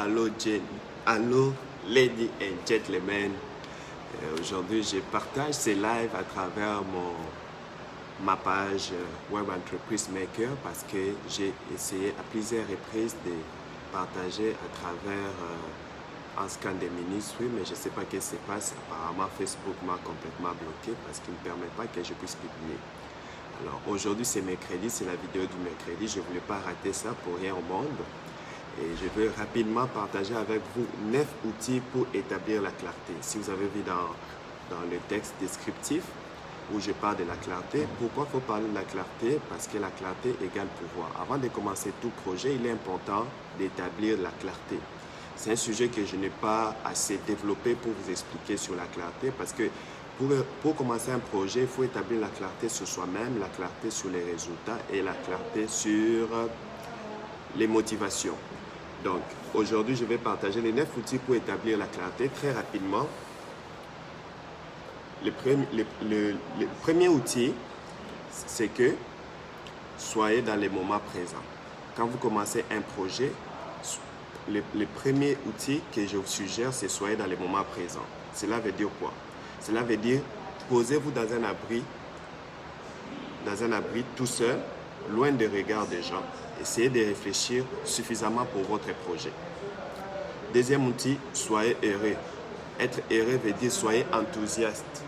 Allô, ladies and gentlemen. Aujourd'hui, je partage ces lives à travers ma page Web Entreprise Maker parce que j'ai essayé à plusieurs reprises de partager à travers un scan des ministres, mais je ne sais pas ce qui se passe. Apparemment, Facebook m'a complètement bloqué parce qu'il ne permet pas que je puisse publier. Alors, aujourd'hui, c'est mercredi, c'est la vidéo du mercredi. Je ne voulais pas rater ça pour rien au monde. Et je veux rapidement partager avec vous 9 outils pour établir la clarté. Si vous avez vu dans le texte descriptif où je parle de la clarté, pourquoi il faut parler de la clarté? Parce que la clarté égale pouvoir. Avant de commencer tout projet, il est important d'établir la clarté. C'est un sujet que je n'ai pas assez développé pour vous expliquer sur la clarté parce que pour commencer un projet, il faut établir la clarté sur soi-même, la clarté sur les résultats et la clarté sur les motivations. Donc, aujourd'hui, je vais partager les 9 outils pour établir la clarté très rapidement. Le premier outil, c'est que soyez dans les moments présents. Quand vous commencez un projet, le premier outil que je vous suggère, c'est soyez dans les moments présents. Cela veut dire quoi? Cela veut dire posez-vous dans un abri tout seul, loin des regards des gens. Essayez de réfléchir suffisamment pour votre projet. Deuxième outil, soyez heureux. Être heureux veut dire soyez enthousiaste.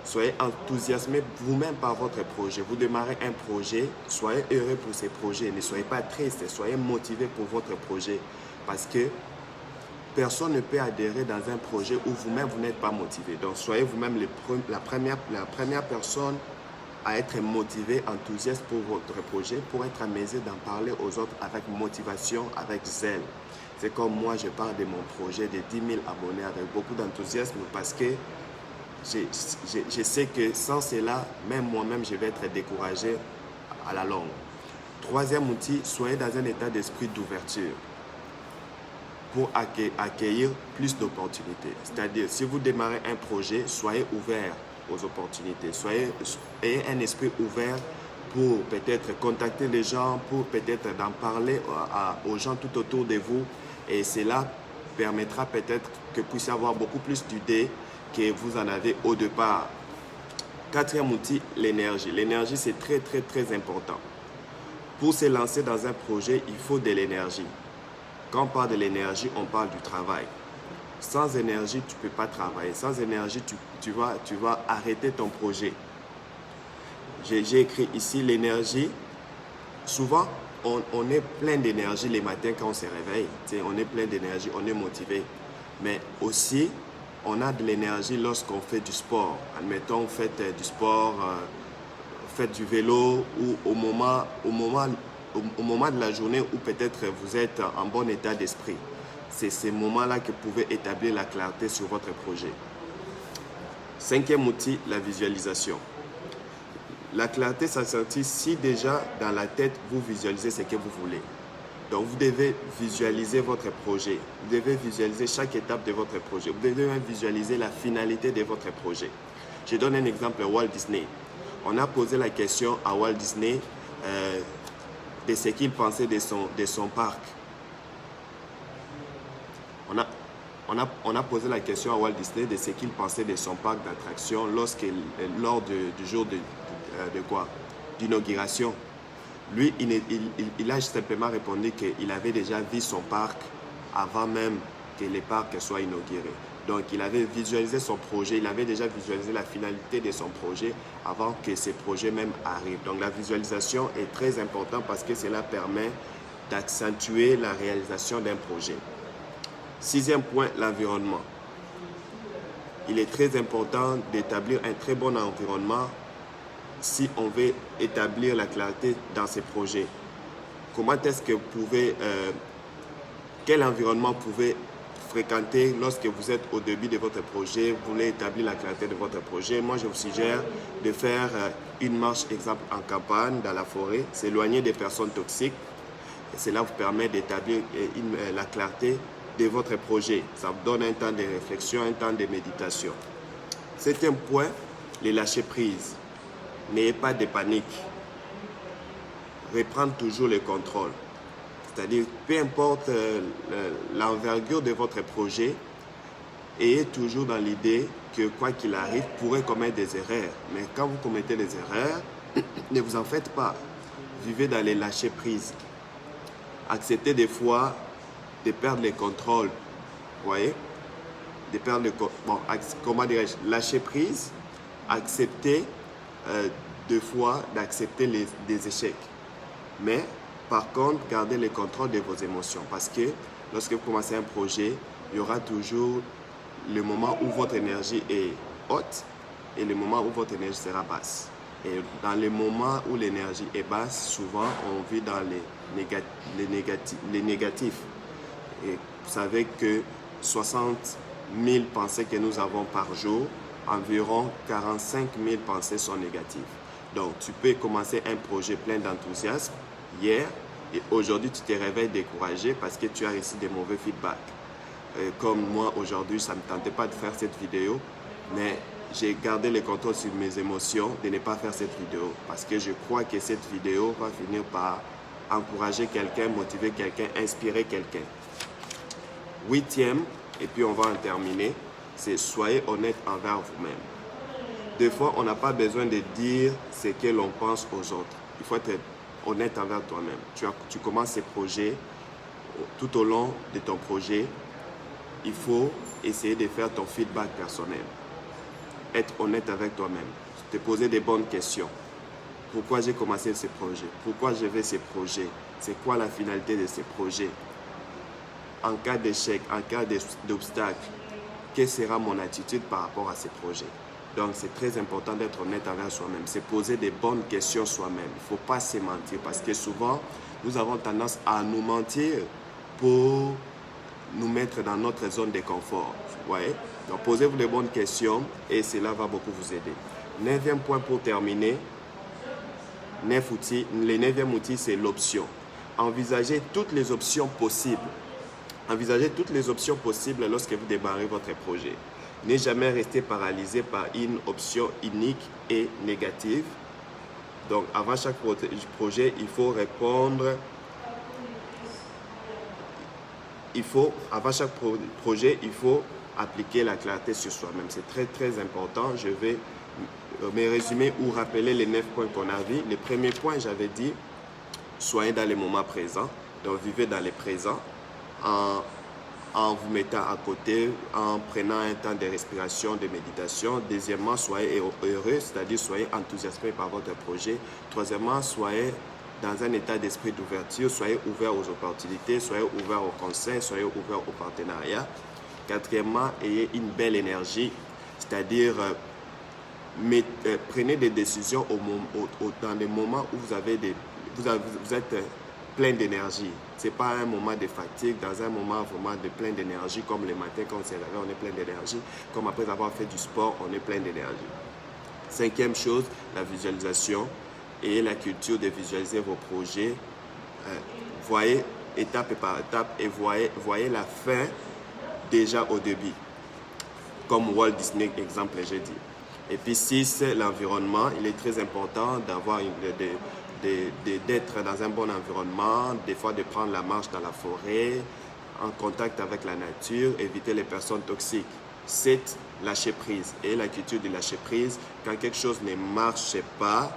Soyez enthousiasmé vous-même par votre projet. Vous démarrez un projet, soyez heureux pour ce projet. Ne soyez pas triste, soyez motivé pour votre projet. Parce que personne ne peut adhérer dans un projet où vous-même vous n'êtes pas motivé. Donc soyez vous-même la première personne à être motivé, enthousiaste pour votre projet, pour être à mesure d'en parler aux autres avec motivation, avec zèle. C'est comme moi, je parle de mon projet de 10 000 abonnés avec beaucoup d'enthousiasme parce que je sais que sans cela, même moi-même, je vais être découragé à la longue. Troisième outil, soyez dans un état d'esprit d'ouverture pour accueillir plus d'opportunités. C'est-à-dire, si vous démarrez un projet, soyez ouvert aux opportunités. Ayez un esprit ouvert pour peut-être contacter les gens, pour peut-être d'en parler aux gens tout autour de vous. Et cela permettra peut-être que vous puissiez avoir beaucoup plus d'idées que vous en avez au départ. Quatrième outil, l'énergie. L'énergie, c'est très, très, très important. Pour se lancer dans un projet, il faut de l'énergie. Quand on parle de l'énergie, on parle du travail. Sans énergie, tu ne peux pas travailler. Sans énergie, tu vas arrêter ton projet. J'ai écrit ici l'énergie. Souvent, on est plein d'énergie les matins quand on se réveille. On est plein d'énergie, on est motivé. Mais aussi, on a de l'énergie lorsqu'on fait du sport. Admettons, vous faites du sport, faites du vélo ou au moment de la journée où peut-être vous êtes en bon état d'esprit. C'est ces moments-là que vous pouvez établir la clarté sur votre projet. Cinquième outil, la visualisation. La clarté s'assortit si déjà dans la tête, vous visualisez ce que vous voulez. Donc, vous devez visualiser votre projet. Vous devez visualiser chaque étape de votre projet. Vous devez même visualiser la finalité de votre projet. Je donne un exemple, Walt Disney. On a posé la question à Walt Disney de ce qu'il pensait de son parc. On a posé la question à Walt Disney de ce qu'il pensait de son parc d'attractions lors du jour d'inauguration. Lui, il a simplement répondu qu'il avait déjà vu son parc avant même que les parcs soient inaugurés. Donc, il avait visualisé son projet, il avait déjà visualisé la finalité de son projet avant que ces projets même arrivent. Donc, la visualisation est très importante parce que cela permet d'accentuer la réalisation d'un projet. Sixième point, l'environnement. Il est très important d'établir un très bon environnement si on veut établir la clarté dans ces projets. Comment est-ce que vous pouvez, quel environnement vous pouvez fréquenter lorsque vous êtes au début de votre projet, vous voulez établir la clarté de votre projet? Moi, je vous suggère de faire une marche, exemple, en campagne, dans la forêt, s'éloigner des personnes toxiques. Et cela vous permet d'établir la clarté de votre projet. Ça vous donne un temps de réflexion, un temps de méditation. Septième point, les lâcher prise. N'ayez pas de panique. Reprendre toujours le contrôle. C'est-à-dire, peu importe l'envergure de votre projet, ayez toujours dans l'idée que quoi qu'il arrive, vous pourrez commettre des erreurs. Mais quand vous commettez des erreurs, ne vous en faites pas. Vivez dans les lâcher prise. Acceptez des fois de perdre les contrôles. Vous voyez? De perdre comment dirais-je? Lâcher prise. Accepter des fois d'accepter des échecs. Mais par contre, gardez le contrôle de vos émotions. Parce que lorsque vous commencez un projet, il y aura toujours le moment où votre énergie est haute et le moment où votre énergie sera basse. Et dans les moments où l'énergie est basse, souvent on vit dans les négatifs. Et vous savez que 60 000 pensées que nous avons par jour, environ 45 000 pensées sont négatives. Donc tu peux commencer un projet plein d'enthousiasme hier et aujourd'hui tu te réveilles découragé parce que tu as reçu des mauvais feedbacks. Comme moi aujourd'hui, ça ne me tentait pas de faire cette vidéo, mais j'ai gardé le contrôle sur mes émotions de ne pas faire cette vidéo parce que je crois que cette vidéo va finir par encourager quelqu'un, motiver quelqu'un, inspirer quelqu'un. 8e, et puis on va en terminer, c'est soyez honnête envers vous-même. Des fois, on n'a pas besoin de dire ce que l'on pense aux autres. Il faut être honnête envers toi-même. Tu commences ces projets, tout au long de ton projet, il faut essayer de faire ton feedback personnel. Être honnête avec toi-même. Te poser des bonnes questions. Pourquoi j'ai commencé ce projet? Pourquoi je vais ce projet? C'est quoi la finalité de ce projet? En cas d'échec, en cas d'obstacle, quelle sera mon attitude par rapport à ce projet? Donc, c'est très important d'être honnête envers soi-même. C'est poser des bonnes questions soi-même. Il ne faut pas se mentir parce que souvent, nous avons tendance à nous mentir pour nous mettre dans notre zone de confort. Vous voyez? Donc, posez-vous de bonnes questions et cela va beaucoup vous aider. 9e point pour terminer. Le 9e outil, c'est l'option. Envisagez toutes les options possibles. Envisagez toutes les options possibles lorsque vous démarrez votre projet. Ne jamais rester paralysé par une option unique et négative. Donc, avant chaque projet, il faut répondre. Avant chaque projet, il faut appliquer la clarté sur soi-même. C'est très, très important. Je vais me résumer ou rappeler les 9 points qu'on a vus. Le premier point, j'avais dit, soyez dans les moments présents. Donc, vivez dans les présents en vous mettant à côté, en prenant un temps de respiration, de méditation. Deuxièmement, soyez heureux, c'est-à-dire soyez enthousiasmé par votre projet. Troisièmement, soyez dans un état d'esprit d'ouverture, soyez ouvert aux opportunités, soyez ouvert aux conseils, soyez ouvert aux partenariats. Quatrièmement, ayez une belle énergie, c'est-à-dire prenez des décisions dans les moments où vous êtes plein d'énergie. Ce n'est pas un moment de fatigue, dans un moment vraiment de plein d'énergie, comme le matin quand on s'est réveillé, on est plein d'énergie, comme après avoir fait du sport, on est plein d'énergie. 5e chose, la visualisation et la culture de visualiser vos projets. Voyez étape par étape et voyez la fin déjà au début, comme Walt Disney, exemple, j'ai dit. Et puis 6, l'environnement. Il est très important d'avoir d'être dans un bon environnement, des fois de prendre la marche dans la forêt, en contact avec la nature, éviter les personnes toxiques. 7, lâcher prise. Et la culture de lâcher prise, quand quelque chose ne marche pas,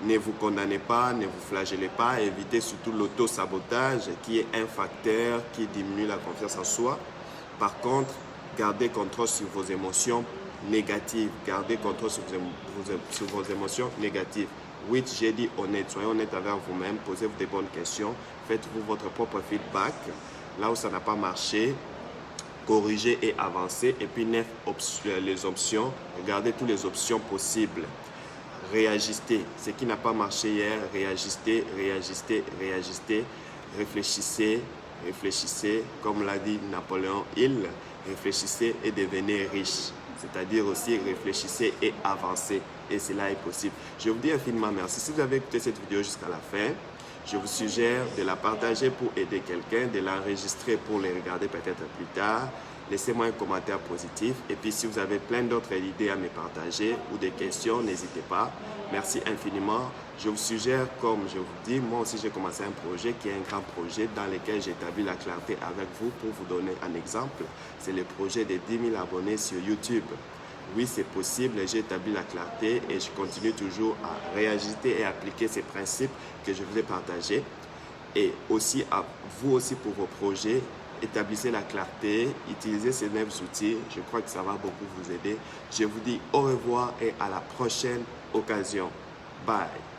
ne vous condamnez pas, ne vous flagellez pas, évitez surtout l'auto-sabotage qui est un facteur qui diminue la confiance en soi. Par contre, gardez contrôle sur vos émotions négatives. Gardez contrôle sur vos émotions négatives. 8, j'ai dit honnête. Soyez honnête envers vous-même. Posez-vous des bonnes questions. Faites-vous votre propre feedback. Là où ça n'a pas marché, corrigez et avancez. Et puis 9, les options. Regardez toutes les options possibles. Réagissez. Ce qui n'a pas marché hier, réagissez. Réfléchissez. Comme l'a dit Napoléon Hill, réfléchissez et devenez riche. C'est-à-dire aussi réfléchissez et avancez. Et cela est possible. Je vous dis infiniment merci. Si vous avez écouté cette vidéo jusqu'à la fin, Je vous suggère de la partager pour aider quelqu'un, de l'enregistrer pour les regarder peut-être plus tard. Laissez-moi un commentaire positif. Et puis, si vous avez plein d'autres idées à me partager ou des questions, n'hésitez pas. Merci infiniment. Je vous suggère, comme je vous dis, moi aussi, j'ai commencé un projet qui est un grand projet dans lequel j'établis la clarté avec vous. Pour vous donner un exemple, c'est le projet des 10 000 abonnés sur YouTube. Oui, c'est possible, j'ai établi la clarté et je continue toujours à réajuster et appliquer ces principes que je vous ai partagés. Et aussi, à vous aussi pour vos projets, établissez la clarté, utilisez ces 9 outils. Je crois que ça va beaucoup vous aider. Je vous dis au revoir et à la prochaine occasion. Bye.